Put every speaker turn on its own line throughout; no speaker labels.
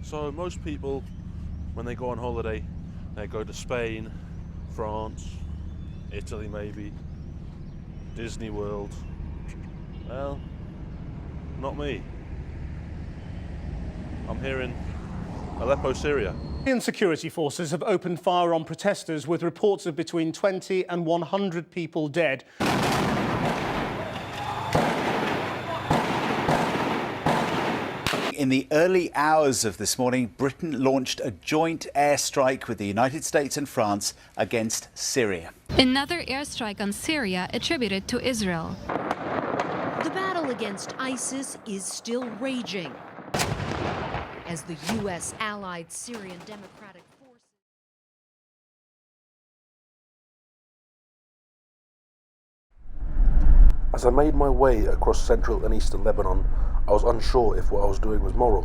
So most people, when they go on holiday, they go to Spain, France, Italy maybe, Disney World. Well, not me. I'm here in Aleppo, Syria.
Syrian security forces have opened fire on protesters with reports of between 20 and 100 people dead.
In the early hours of this morning, Britain launched a joint airstrike with the United States and France against Syria.
Another airstrike on Syria attributed to Israel.
The battle against ISIS is still raging as the U.S. allied Syrian Democratic Forces.
As I made my way across central and eastern Lebanon, I was unsure if what I was doing was moral.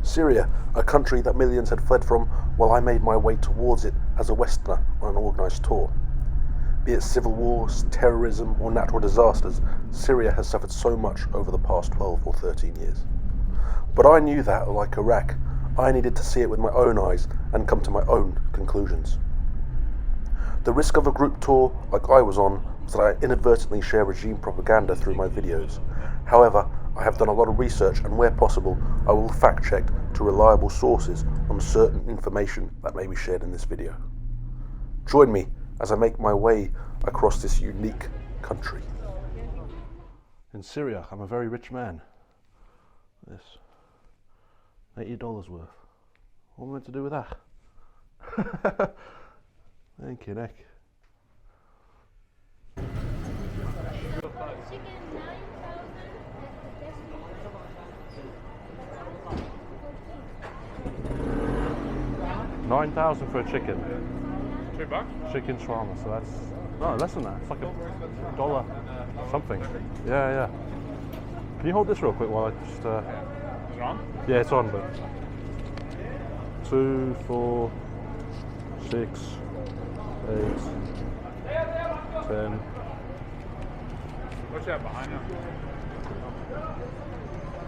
Syria, a country that millions had fled from, while I made my way towards it as a Westerner on an organised tour. Be it civil wars, terrorism or natural disasters, Syria has suffered so much over the past 12 or 13 years. But I knew that, like Iraq, I needed to see it with my own eyes and come to my own conclusions. The risk of a group tour like I was on was that I inadvertently share regime propaganda through my videos. However, I have done a lot of research, and where possible, I will fact-check to reliable sources on certain information that may be shared in this video. Join me as I make my way across this unique country.
In Syria, I'm a very rich man. This $80 worth. What am I meant to do with that? Thank you, Nick. $9,000 for a chicken.
$2?
Chicken shawarma, so that's no less than that. It's like $1 something. Yeah. Can you hold this real quick while I just?
Is it on?
Yeah, it's on. But 2, 4, 6, 8, 10.
What's that behind you?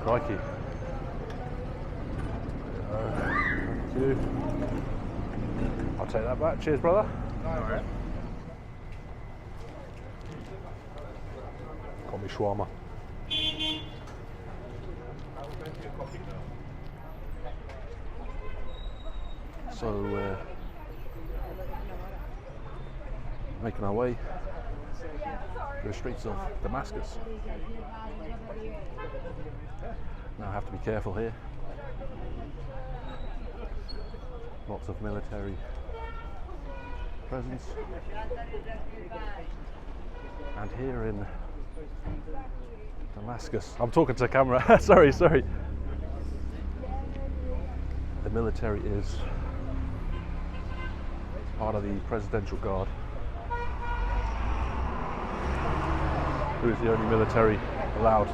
Crikey. Thank you. I'll take that back. Cheers, brother.
Alright.
Call me shawarma. So, making our way through the streets of Damascus. Now I have to be careful here. Lots of military presence. And here in Damascus, I'm talking to the camera, sorry. The military is part of the presidential guard, who is the only military allowed,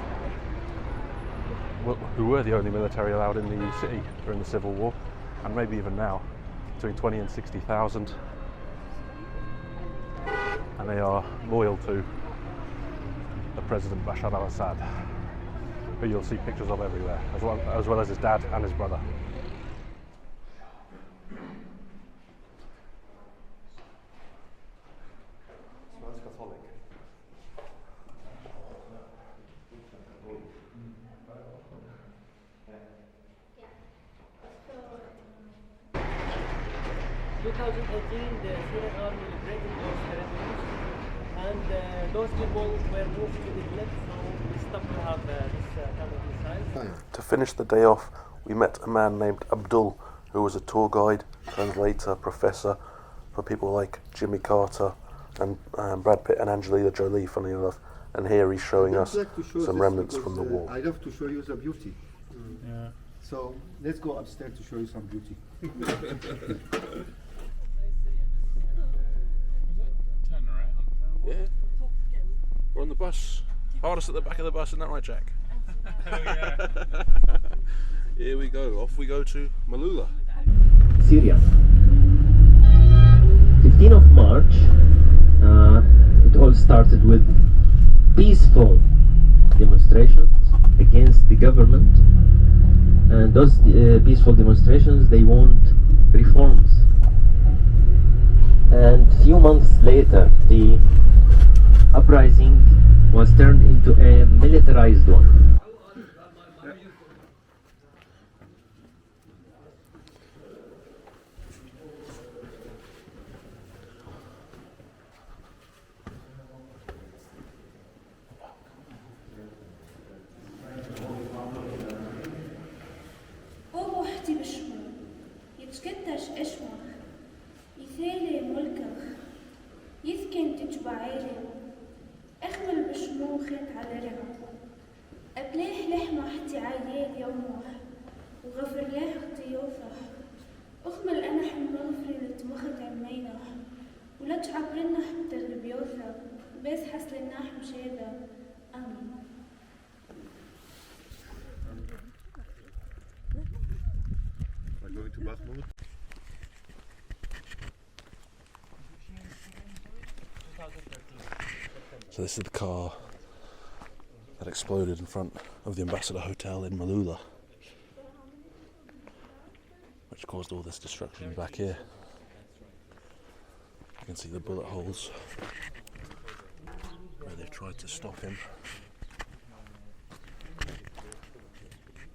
who were the only military allowed in the city during the civil war, and maybe even now, between 20 and 60,000. And they are loyal to the President Bashar al-Assad, who you'll see pictures of everywhere, as well as his dad and his brother.
In 2018, the Syrian army liberated those territories, and those people were moved to the left, so we stopped to have this kind of missiles.
To finish the day off, we met a man named Abdul, who was a tour guide, translator, professor for people like Jimmy Carter and Brad Pitt and Angelina Jolie, funny enough. And here he's showing us some remnants from the war.
I love to show you the beauty.
Yeah.
So let's go upstairs to show you some beauty.
Turn around.
Yeah. We're on the bus. Hardest at the back of the bus, isn't that right, Jack?
Oh yeah.
Here we go. Off we go to Malula.
Syria. 15th of March, it all started with peaceful demonstrations against the government
And those peaceful demonstrations, they want reforms. And few months later, the uprising was turned into a militarized one.
So this is the car that exploded in front of the Ambassador Hotel in Malula, which caused all this destruction back here. You can see the bullet holes where they've tried to stop him.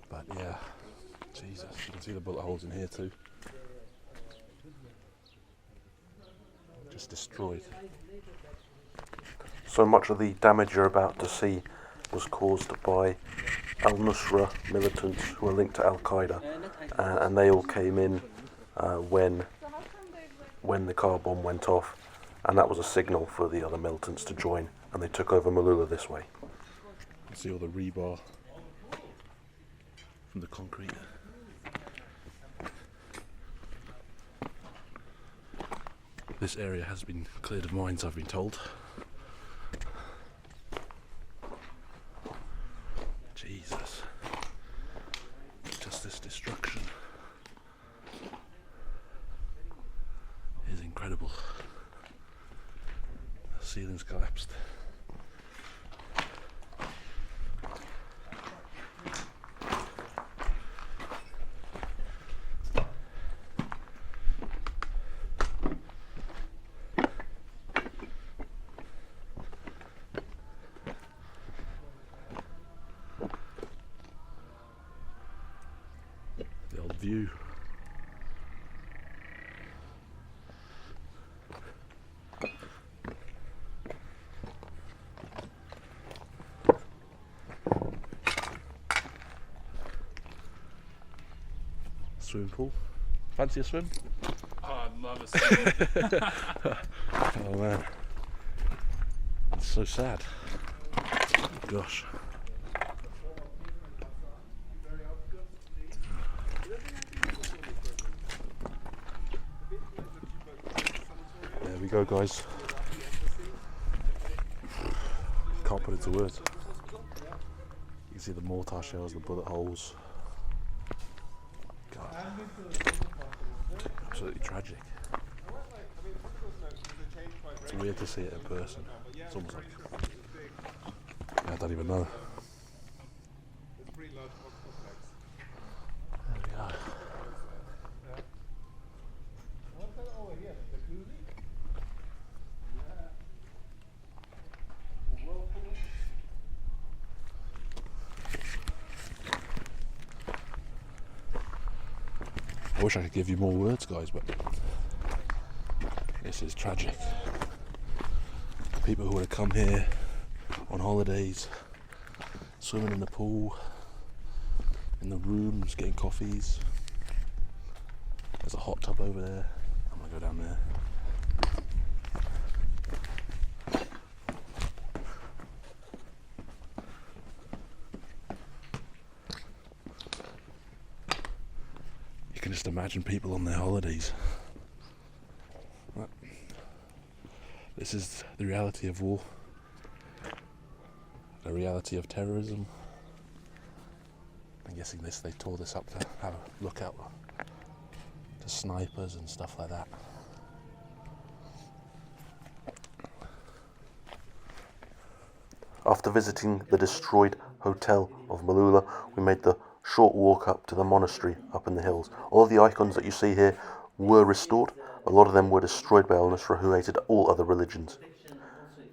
But yeah, Jesus, you can see the bullet holes in here too. Just destroyed.
So much of the damage you're about to see was caused by al-Nusra militants who are linked to Al-Qaeda, and they all came in when the car bomb went off, and that was a signal for the other militants to join, and they took over Malula this way.
You can see all the rebar from the concrete. This area has been cleared of mines, I've been told. Jesus. Just this destruction is incredible. The ceiling's collapsed. The old view. Swimming pool. Fancy a swim?
Oh, I'd love a swim.
Oh man. It's so sad. Gosh. There we go, guys. Can't put it to words. You can see the mortar shells, the bullet holes. God. Absolutely tragic. It's weird to see it in person. It's almost like, I don't even know. There we are. I wish I could give you more words, guys, but this is tragic. People who would have come here on holidays, swimming in the pool, in the rooms, getting coffees. There's a hot tub over there. I'm gonna go down there. You can just imagine people on their holidays. This is the reality of war, the reality of terrorism. I'm guessing they tore this up to have a look out to snipers and stuff like that.
After visiting the destroyed hotel of Malula, we made the short walk up to the monastery up in the hills. All of the icons that you see here were restored. A lot of them were destroyed by al-Nusra, who hated all other religions.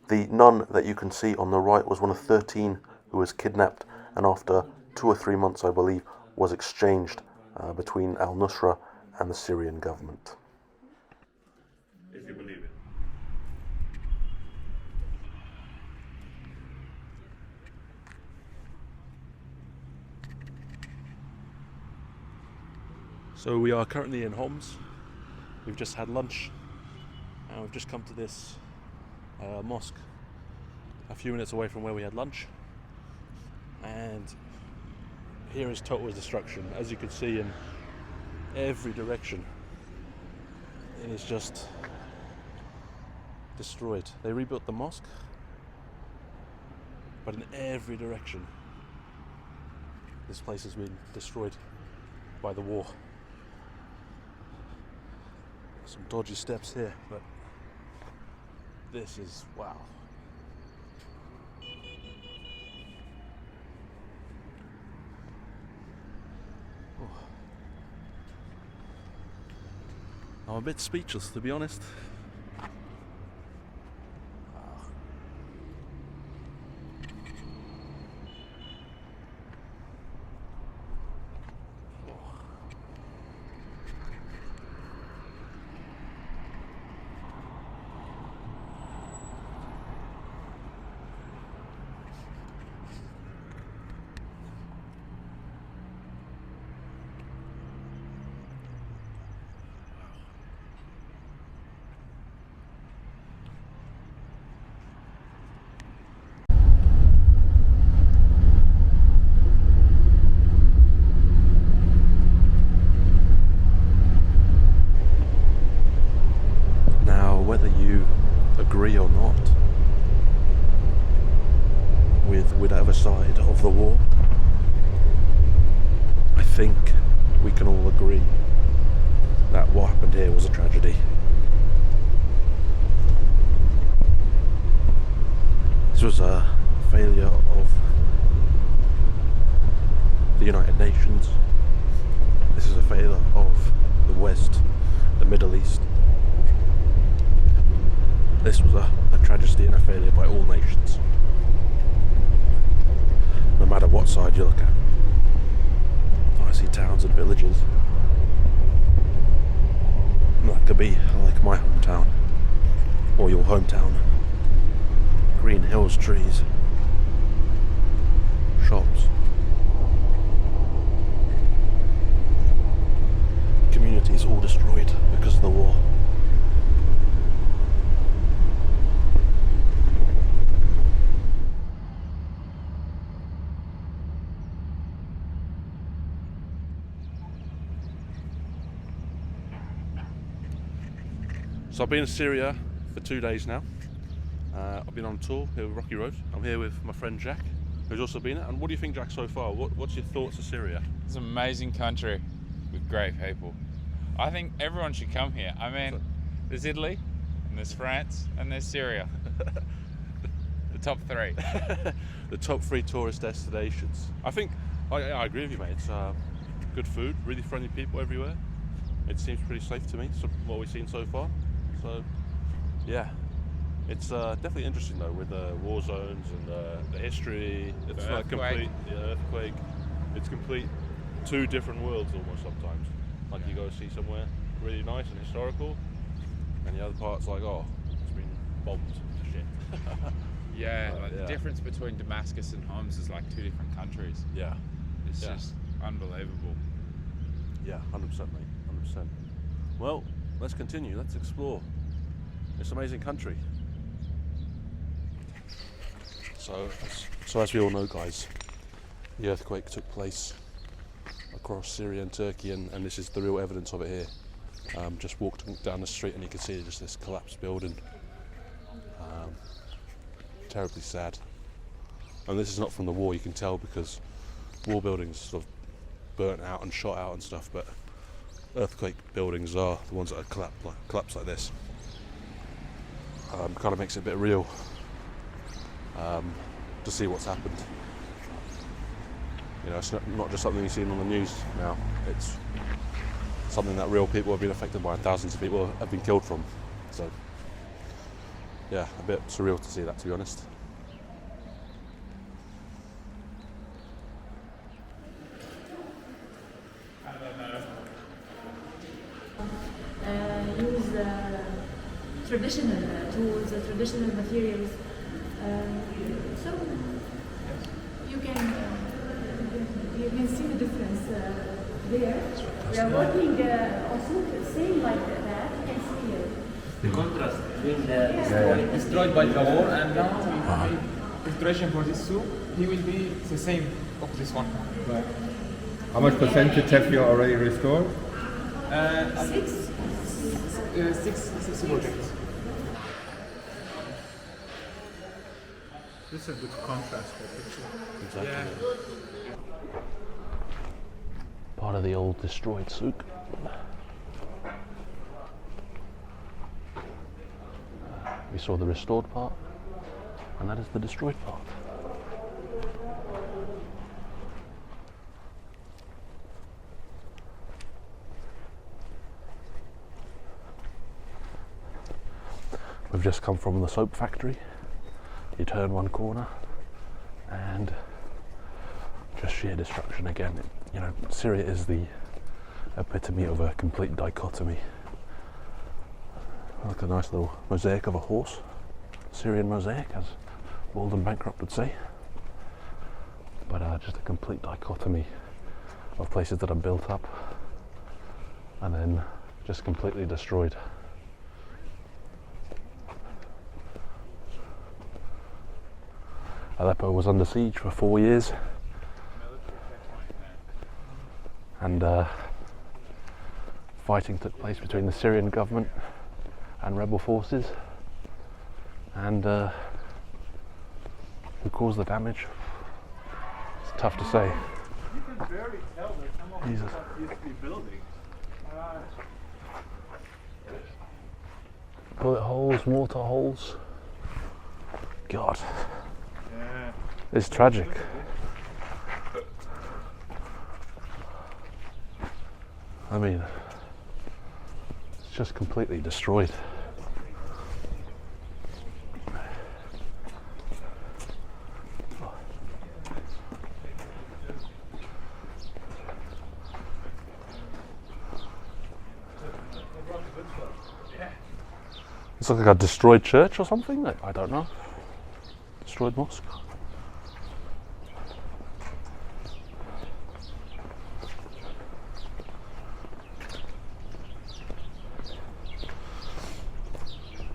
The nun that you can see on the right was one of 13 who was kidnapped, and after 2 or 3 months, I believe, was exchanged between al-Nusra and the Syrian government.
If you believe it. So we are currently in Homs. We've just had lunch and we've just come to this mosque a few minutes away from where we had lunch, and here is total destruction, as you can see, in every direction. It is just destroyed. They rebuilt the mosque, but in every direction this place has been destroyed by the war. Some dodgy steps here, but this is wow. Oh. I'm a bit speechless, to be honest. Whether you agree or not with whatever side of the war, I think we can all agree that what happened here was a tragedy. This was a failure of the United Nations. This is a failure of the West, the Middle East. This was a tragedy and a failure by all nations, no matter what side you look at. I see towns and villages that could be like my hometown, or your hometown. Green hills, trees, shops, communities all destroyed because of the war. So I've been in Syria for 2 days now. I've been on tour here with Rocky Road. I'm here with my friend Jack, who's also been it. And what do you think, Jack, so far? What's your thoughts of Syria?
It's an amazing country with great people. I think everyone should come here. I mean, there's Italy, and there's France, and there's Syria. The top 3.
The top 3 tourist destinations. I think, I agree with you, mate. It's good food, really friendly people everywhere. It seems pretty safe to me, from what we've seen so far. So, yeah, it's definitely interesting though, with the war zones and the history. It's like complete earthquake. It's complete 2 different worlds almost sometimes. Like you go see somewhere really nice and historical, and the other part's like, oh, it's been bombed to shit.
Yeah, the difference between Damascus and Homs is like 2 different countries.
Yeah,
it's just unbelievable.
Yeah, 100%, mate, 100%. Well, let's continue. Let's explore this amazing country. So as we all know, guys, the earthquake took place across Syria and Turkey, and this is the real evidence of it here. Just walked down the street and you can see just this collapsed building. Terribly sad. And this is not from the war, you can tell, because war buildings sort of burnt out and shot out and stuff, but earthquake buildings are the ones that are collapsed like this. Kind of makes it a bit real to see what's happened. You know, it's not just something you've seen on the news now. It's something that real people have been affected by and thousands of people have been killed from. So, yeah, a bit surreal to see that, to be honest.
Use traditional tools, traditional materials. So you can see the difference there. We are working also same like that. You can see
The contrast between the
destroyed by the war, and now we made restoration for this soup. He will be the same of this one.
Right. How much percentage have you already restored?
Six projects.
This is a good contrast for picture.
Exactly.
Yeah.
Part of the old destroyed souk. We saw the restored part, and that is the destroyed part. We've just come from the soap factory. You turn one corner and just sheer destruction again. You know, Syria is the epitome of a complete dichotomy. Like a nice little mosaic of a horse. Syrian mosaic, as Walden Bankrupt would say. But just a complete dichotomy of places that are built up and then just completely destroyed. Aleppo was under siege for 4 years, and fighting took place between the Syrian government and rebel forces, and who caused the damage? It's tough to say.
You can barely tell that some of these stuff used to be buildings.
Bullet holes, mortar holes. God.
Yeah.
It's tragic. I mean, it's just completely destroyed. It's like a destroyed church or something? I don't know. Destroyed mosque.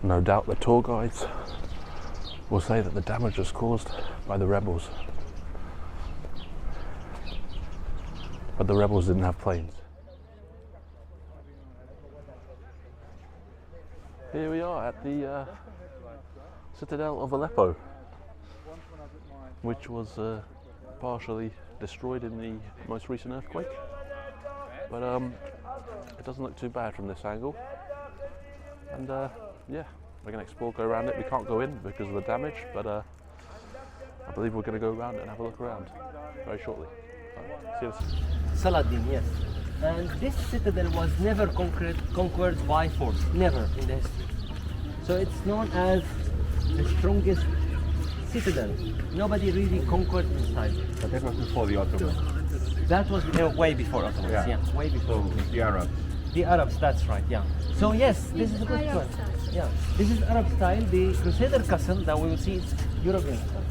No doubt the tour guides will say that the damage was caused by the rebels. But the rebels didn't have planes. Here we are at the citadel of Aleppo, which was partially destroyed in the most recent earthquake. But it doesn't look too bad from this angle. And yeah, we're going to explore, go around it. We can't go in because of the damage, but I believe we're going to go around and have a look around very shortly. See you.
Saladin, yes. And this citadel was never conquered by force, never in the history. So it's known as the strongest citadel. Nobody really conquered inside.
But that was before the Ottomans.
That was way before Ottomans, yeah, way before.
So the Arabs.
The Arabs, that's right, yeah. So yes, this is a good one. Yeah, this is Arab style. The Crusader castle that we will see is European style.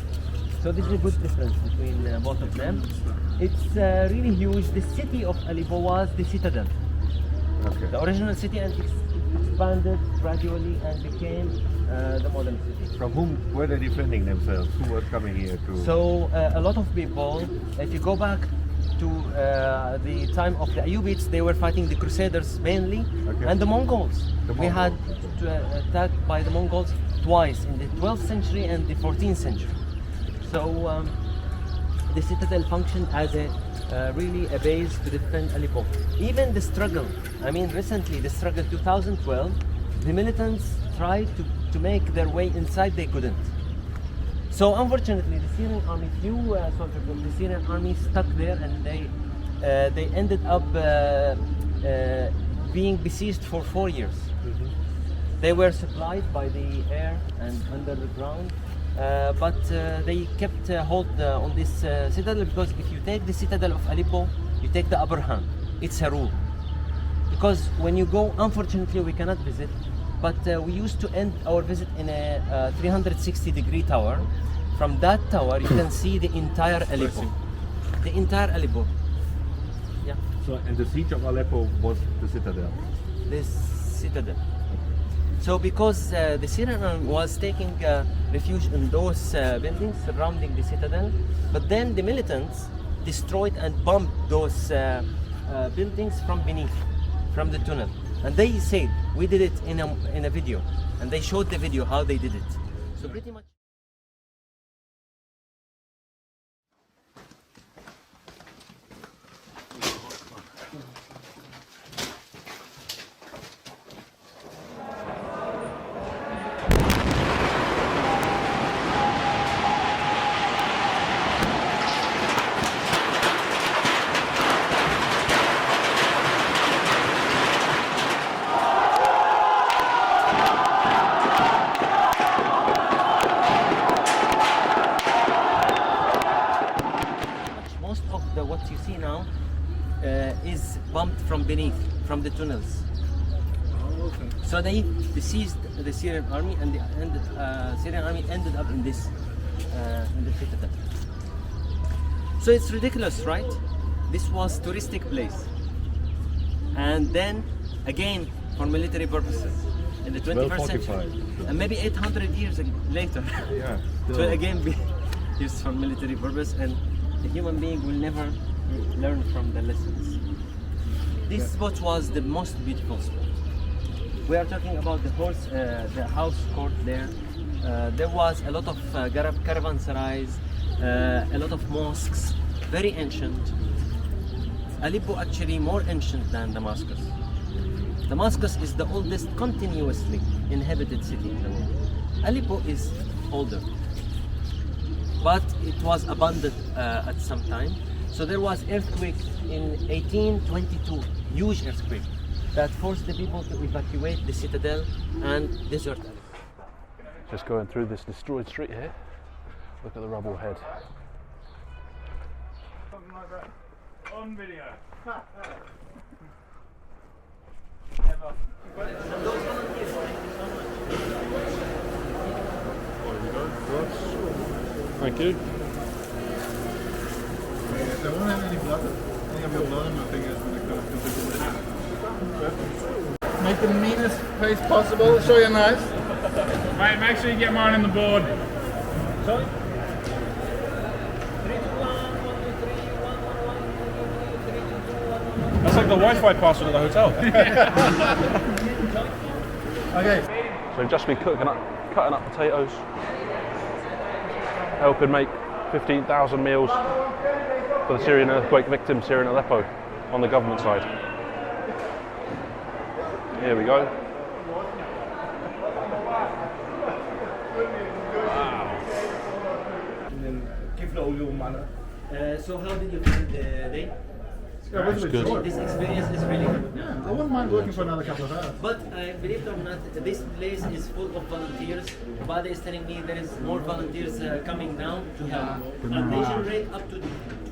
So this is a good difference between both of them. It's really huge. The city of Aleppo was the citadel.
Okay.
The original city, and it expanded gradually and became the modern city.
From whom were they defending themselves? Who was coming here to?
So a lot of people, if you go back to the time of the Ayyubids, they were fighting the Crusaders mainly, okay, and the Mongols. We had attacked by the Mongols twice in the 12th century and the 14th century. So the citadel functioned as really a base to defend Aleppo. Even the struggle, I mean recently the struggle 2012, the militants tried to make their way inside, they couldn't. So unfortunately, the Syrian army, few soldiers of the Syrian army stuck there, and they ended up being besieged for 4 years. They were supplied by the air and under the ground, but they kept hold on this citadel, because if you take the citadel of Aleppo, you take the upper hand. It's a rule. Because when you go, unfortunately, we cannot visit, but we used to end our visit in a 360-degree tower. From that tower, you can see the entire Aleppo. The entire Aleppo. Yeah.
So, and the siege of Aleppo was the citadel?
This citadel. So because the Syrian army was taking refuge in those buildings surrounding the citadel, but then the militants destroyed and bombed those buildings from beneath, from the tunnel. And they said, we did it in a video. And they showed the video how they did it. So pretty much. What you see now is bombed from beneath, from the tunnels.
Oh, okay.
So they besieged the Syrian army, and the Syrian army ended up in this, in the citadel. So it's ridiculous, right? This was touristic place, and then again for military purposes in the 21st century, and maybe 800 years later,
yeah,
to again be used for military purpose, and the human being will never learn from the lessons. This spot was the most beautiful spot. We are talking about the house court there. There was a lot of caravanserais, a lot of mosques, very ancient. Aleppo actually more ancient than Damascus. Damascus is the oldest continuously inhabited city in the world. Aleppo is older, but it was abandoned at some time. So there was earthquake in 1822, huge earthquake, that forced the people to evacuate the citadel and desert Aleppo.
Just going through this destroyed street here. Look at the rubble ahead.
Something like that on video.
Thank you.
They won't have any blood. Any of your blood on my fingers when they come. Make the meanest face possible. Show your knives.
Mate, make sure you get mine in the board.
Sorry?
That's like the Wi-Fi password at the hotel.
Okay.
So we've just been cutting up potatoes, helping make 15,000 meals for the Syrian earthquake victims here in Aleppo on the government side. Here we go.
So how did you find the day?
It's good.
This experience is really good.
Yeah, I wouldn't mind working for another couple of hours.
But believe it or not, this place is full of volunteers. Bada is telling me there is more volunteers coming now to help. And they generate up to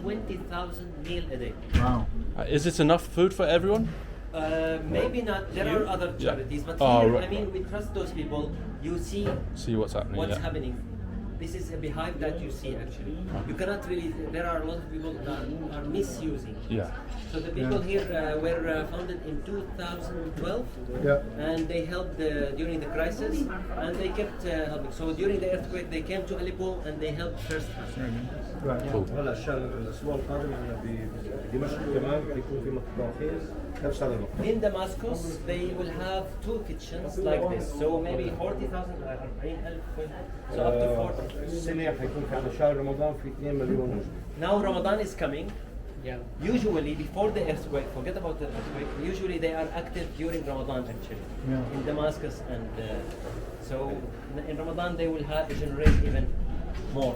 20,000 meals a day.
Wow.
Is it enough food for everyone?
Maybe not. There are other charities, but
Oh,
here,
right.
I mean, we trust those people. You see
what's happening.
what's
yeah.
happening. This is a beehive that you see actually. You cannot really, there are a lot of people that are misusing.
Yeah.
So the people here were founded in 2012, and they helped during the crisis, and they kept helping. So during the earthquake, they came to Aleppo and they helped first.
هلا الاسبوع القادم بدمشق كمان حيكون في مطبخين نفس هذا الوقت.
In Damascus, they will have 2 kitchens like this. So maybe 40,000, 40,000. So up to 40.
السنة حيكون في على شهر رمضان في 2 مليون مسلم.
Now Ramadan is coming. Yeah. Usually before the earthquake, forget about the earthquake. Usually they are active during Ramadan actually, in Damascus, and so in Ramadan they will generate even
More.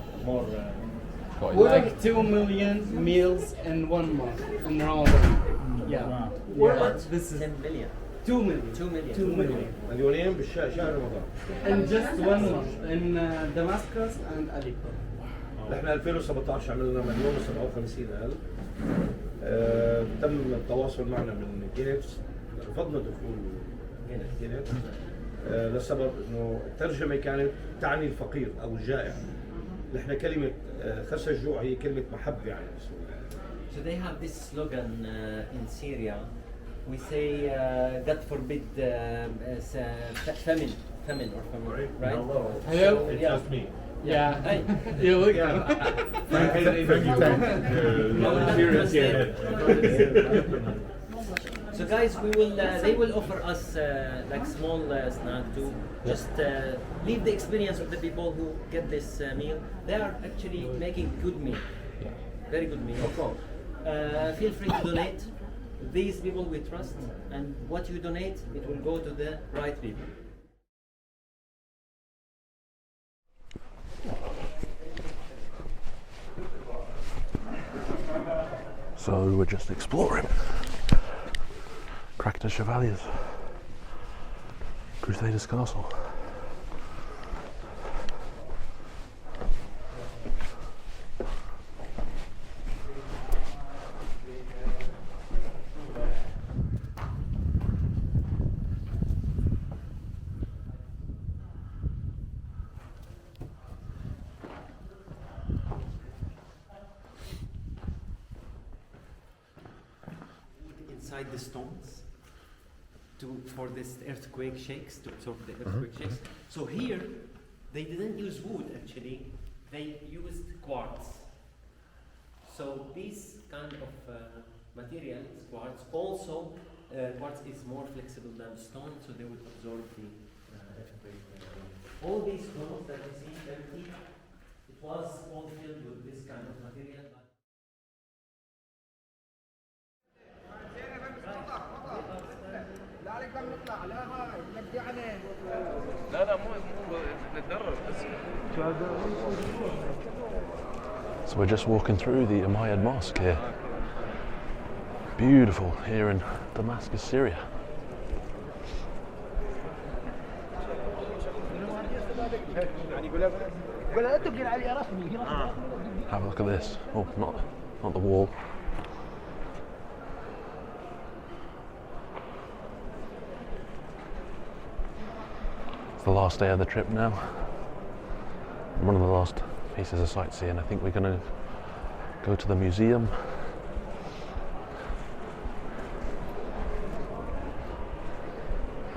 Like 2 million meals in 1 month in Ramadan. Yeah.
What? This is 10 million.
2 million.
2 million.
2 million.
اليومين بالشهر رمضان.
In just 1 month in Damascus and Aleppo.
نحن 2017 عملنا 1,057,000. تم التواصل معنا من جينيفز، رفضنا دخول جينيفز لسبب انه الترجمه كانت تعني الفقير او الجائع. نحن كلمه خس الجوع هي كلمه محبه يعني بالسوري.
So they have this slogan in Syria. We say, God forbid famine or famine, right?
Hello?
It's
Yeah.
just me.
Yeah.
Hey.
You look.
So guys, they will offer us like small snack to just leave the experience of the people who get this meal. They are actually making good meal, very good meal.
Of course.
Feel free to donate. These people we trust, and what you donate, it will go to the right people.
So we're just exploring. Cracked Chevaliers. Crusaders Castle.
Inside the stones for this earthquake shakes, to absorb the earthquake shakes. So here they didn't use wood actually, they used quartz. So this kind of material is quartz. Also quartz is more flexible than stone, so they would absorb the earthquake. All these stones that you see empty, it was all filled with this kind of material.
So we're just walking through the Umayyad Mosque here. Beautiful here in Damascus, Syria. Have a look at this. Oh, not the wall. It's the last day of the trip now. One of the last pieces of sightseeing. I think we're going to go to the museum.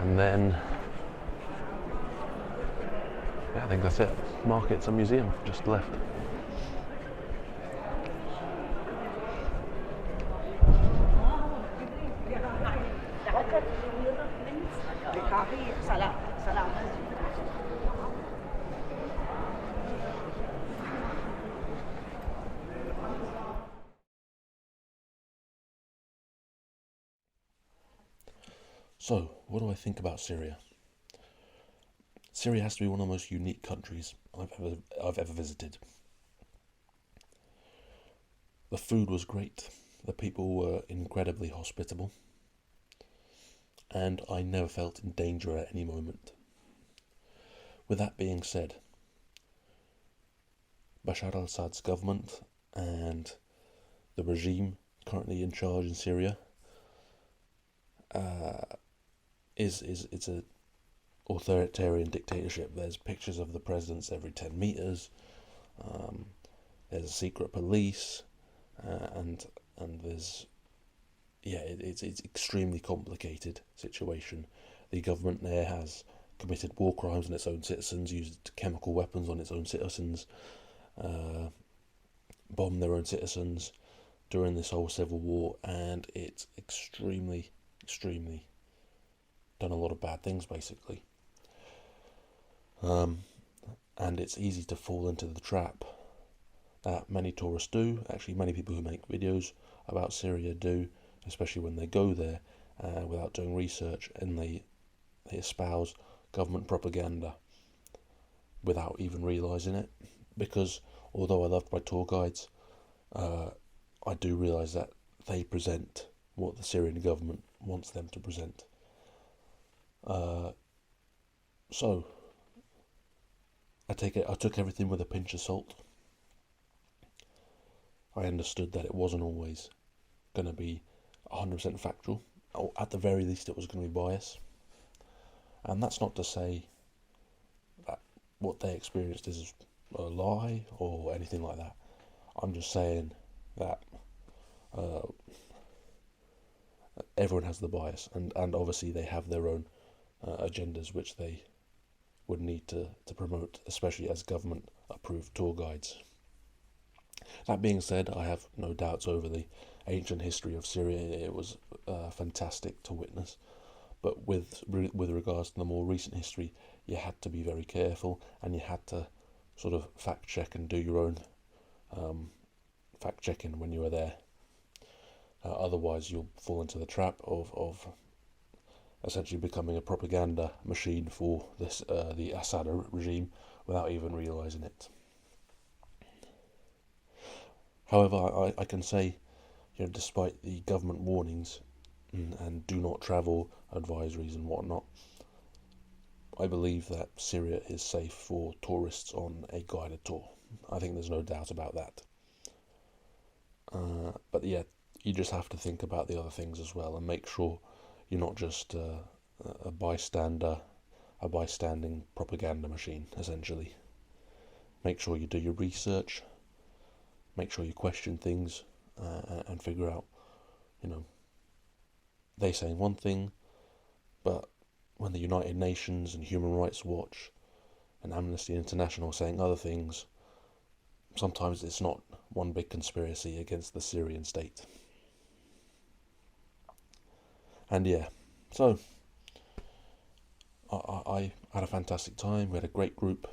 And then, yeah, I think that's it. Markets and museum just left. So, what do I think about Syria? Syria has to be one of the most unique countries I've ever visited. The food was great. The people were incredibly hospitable. And I never felt in danger at any moment. With that being said, Bashar al-Assad's government and the regime currently in charge in Syria it's a authoritarian dictatorship. There's pictures of the presidents every 10 meters. There's a secret police, and there's it's extremely complicated situation. The government there has committed war crimes on its own citizens, used chemical weapons on its own citizens, bombed their own citizens during this whole civil war, and it's extremely done a lot of bad things basically. And it's easy to fall into the trap that many tourists do, actually many people who make videos about Syria do, especially when they go there without doing research, and they espouse government propaganda without even realising it. because although I loved my tour guides, I do realise that they present what the Syrian government wants them to present. So I took everything with a pinch of salt. I understood that it wasn't always going to be 100% factual, or at the very least it was going to be biased. And that's not to say that what they experienced is a lie or anything like that. I'm just saying that everyone has the bias, and obviously they have their own agendas which they would need to promote, especially as government approved tour guides. That being said, I have no doubts over the ancient history of Syria. It was fantastic to witness, but with regards to the more recent history, you had to be very careful, and you had to sort of fact check and do your own fact checking when you were there. Otherwise, you'll fall into the trap of essentially becoming a propaganda machine for this the Assad regime without even realising it. However, I can say, despite the government warnings and do not travel advisories and whatnot, I believe that Syria is safe for tourists on a guided tour. I think there's no doubt about that. But yeah, you just have to think about the other things as well and make sure you're not just a bystander, a bystanding propaganda machine, essentially. Make sure you do your research, make sure you question things, and figure out, they saying one thing, but when the United Nations and Human Rights Watch and Amnesty International are saying other things, sometimes it's not one big conspiracy against the Syrian state. And yeah, so I had a fantastic time. We had a great group,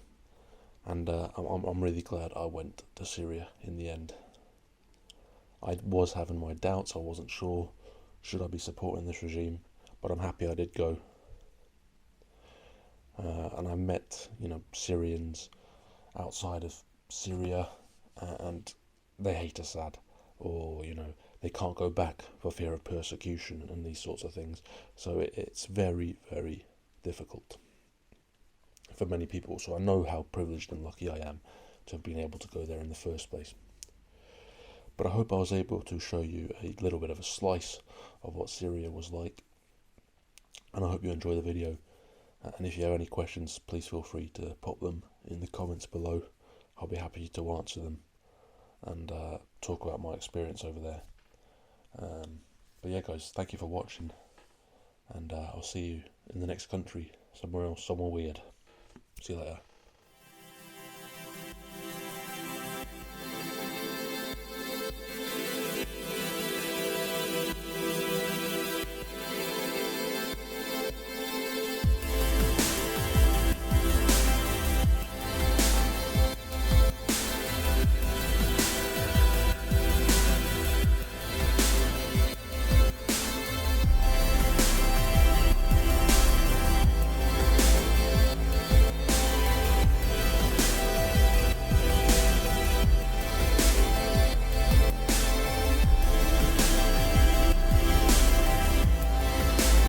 and I'm really glad I went to Syria in the end. I was having my doubts. I wasn't sure, should I be supporting this regime, but I'm happy I did go. And I met, Syrians outside of Syria, and they hate Assad, or, they can't go back for fear of persecution and these sorts of things. So it's very, very difficult for many people. So I know how privileged and lucky I am to have been able to go there in the first place. But I hope I was able to show you a little bit of a slice of what Syria was like. And I hope you enjoy the video. And if you have any questions, please feel free to pop them in the comments below. I'll be happy to answer them and talk about my experience over there. But yeah, guys, thank you for watching, and I'll see you in the next country, somewhere else, somewhere weird. See you later.